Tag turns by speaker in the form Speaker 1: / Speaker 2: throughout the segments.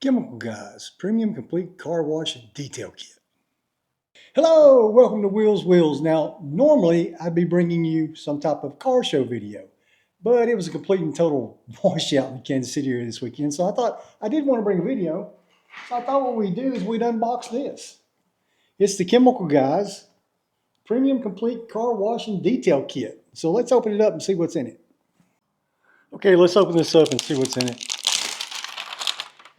Speaker 1: Chemical Guys Premium Complete Car Wash Detail Kit. Hello, welcome to Wheels. Now, normally I'd be bringing you some type of car show video, but it was a complete and total washout in Kansas City area this weekend. So I thought I did want to bring a video. So I thought what we'd do is we'd unbox this. It's the Chemical Guys Premium Complete Car Wash Detail Kit. So let's open it up and see what's in it. Okay, let's open this up and see what's in it.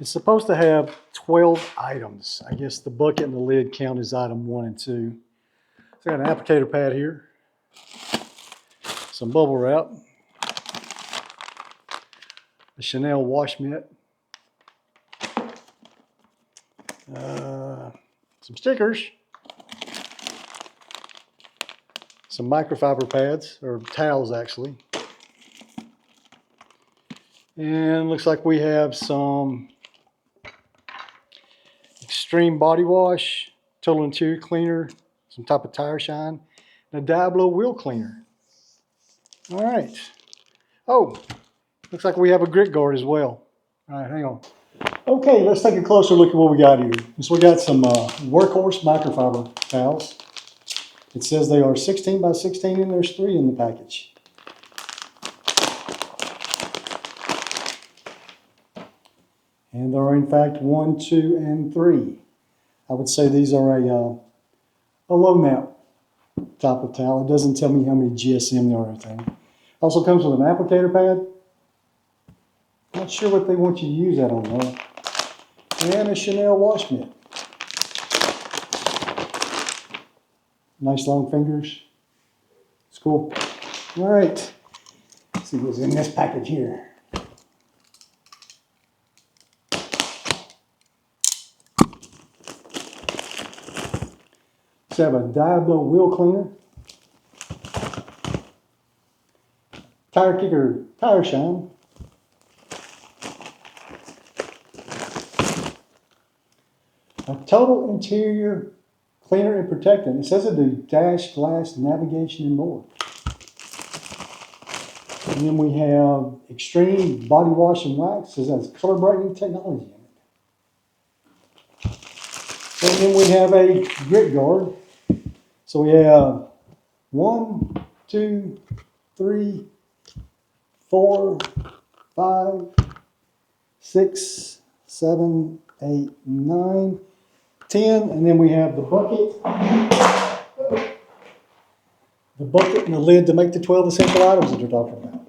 Speaker 1: It's supposed to have 12 items. I guess the bucket and the lid count as item 1 and 2. So I got an applicator pad here, some bubble wrap, a Chanel wash mitt, some stickers, some microfiber pads, or towels actually, and looks like we have some Extreme Body Wash, Total Interior Cleaner, some type of tire shine, and a Diablo wheel cleaner. All right. Oh, looks like we have a grit guard as well. All right, hang on. Okay, let's take a closer look at what we got here. So we got some Workhorse microfiber towels. It says they are 16 by 16 and there's 3 in the package. And there are in fact 1, 2, and 3. I would say these are a low mount type of towel. It doesn't tell me how many GSM there are or anything. Also comes with an applicator pad. Not sure what they want you to use that on though. And a Chanel wash mitt. Nice long fingers. It's cool. All right. Let's see what's in this package here. Let's have a Diablo wheel cleaner, tire kicker tire shine, a total interior cleaner and protectant. It says it do dash, glass, navigation, and more. And then we have Extreme Body Wash and Wax. It says it has color brightening technology in it. And then we have a grit guard. So we have 1, 2, 3, 4, 5, 6, 7, 8, 9, 10, and then we have the bucket and the lid to make the 12 essential items that they're talking about.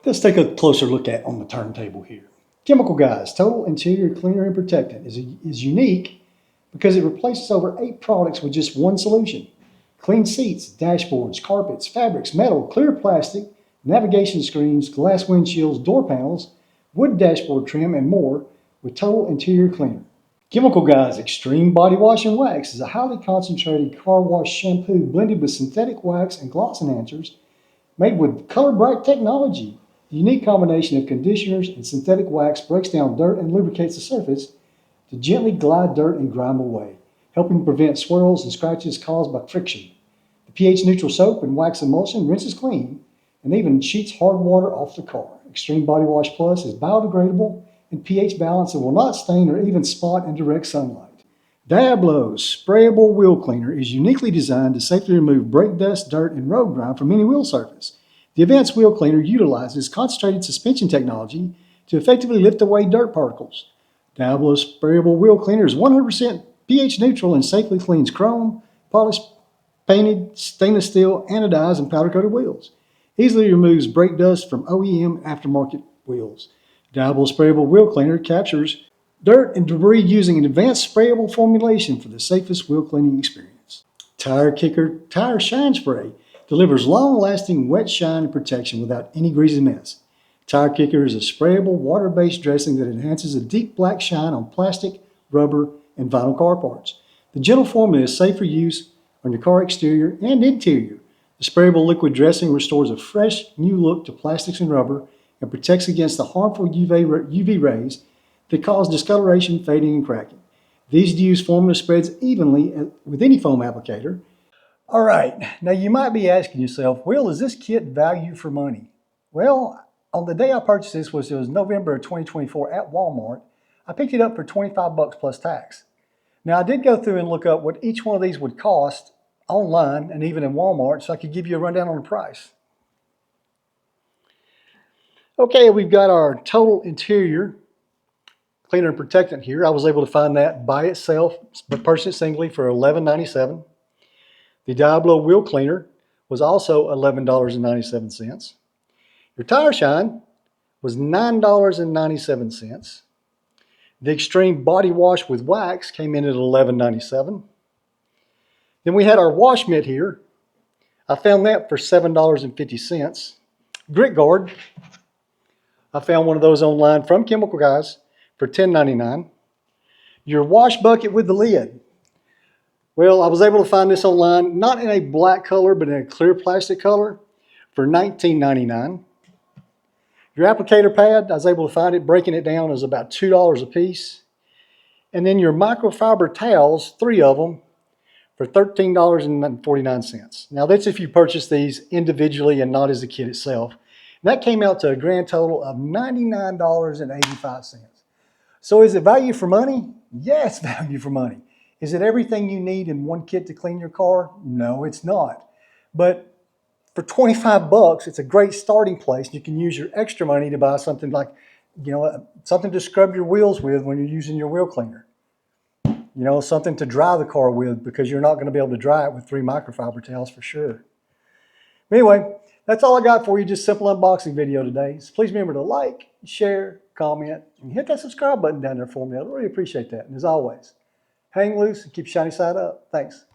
Speaker 1: Let's take a closer look at on the turntable here. Chemical Guys Total Interior Cleaner and Protectant is unique because it replaces over 8 products with just one solution. Clean seats, dashboards, carpets, fabrics, metal, clear plastic, navigation screens, glass windshields, door panels, wood dashboard trim, and more with Total Interior Cleaner. Chemical Guys Extreme Body Wash and Wax is a highly concentrated car wash shampoo blended with synthetic wax and gloss enhancers made with color bright technology. The unique combination of conditioners and synthetic wax breaks down dirt and lubricates the surface to gently glide dirt and grime away, helping prevent swirls and scratches caused by friction. The pH-neutral soap and wax emulsion rinses clean and even sheets hard water off the car. Extreme Body Wash Plus is biodegradable and pH balanced and will not stain or even spot in direct sunlight. Diablo's sprayable wheel cleaner is uniquely designed to safely remove brake dust, dirt, and road grime from any wheel surface. The advanced wheel cleaner utilizes concentrated suspension technology to effectively lift away dirt particles. Diablo's sprayable wheel cleaner is 100% pH neutral and safely cleans chrome, polished, painted, stainless steel, anodized, and powder coated wheels. Easily removes brake dust from OEM aftermarket wheels. Diablo sprayable wheel cleaner captures dirt and debris using an advanced sprayable formulation for the safest wheel cleaning experience. Tire Kicker Tire Shine Spray delivers long-lasting wet shine and protection without any greasy mess. Tire Kicker is a sprayable, water-based dressing that enhances a deep black shine on plastic, rubber, and vinyl car parts. The gentle formula is safe for use on your car exterior and interior. The sprayable liquid dressing restores a fresh, new look to plastics and rubber and protects against the harmful UV rays that cause discoloration, fading, and cracking. The easy-to-use formula spreads evenly with any foam applicator. All right, now you might be asking yourself, well, is this kit value for money? Well, on the day I purchased this, it was November of 2024 at Walmart. I picked it up for 25 bucks plus tax. Now I did go through and look up what each one of these would cost online and even in Walmart, so I could give you a rundown on the price. Okay, we've got our total interior cleaner and protectant here. I was able to find that by itself, but purchased it singly for $11.97. The Diablo wheel cleaner was also $11.97. Your tire shine was $9.97. The Extreme Body Wash with Wax came in at $11.97. Then we had our wash mitt here. I found that for $7.50. Grit Guard, I found one of those online from Chemical Guys for $10.99. Your wash bucket with the lid. Well, I was able to find this online, not in a black color, but in a clear plastic color for $19.99. Your applicator pad, I was able to find it, breaking it down, is about $2 a piece. And then your microfiber towels, 3 of them, for $13.49. Now that's if you purchase these individually and not as a kit itself. And that came out to a grand total of $99.85. So is it value for money? Yes, value for money. Is it everything you need in one kit to clean your car? No, it's not. But for 25 bucks, it's a great starting place. You can use your extra money to buy something like, something to scrub your wheels with when you're using your wheel cleaner. Something to dry the car with, because you're not going to be able to dry it with 3 microfiber towels for sure. Anyway, that's all I got for you. Just simple unboxing video today. So please remember to like, share, comment, and hit that subscribe button down there for me. I really appreciate that. And as always, hang loose and keep your shiny side up. Thanks.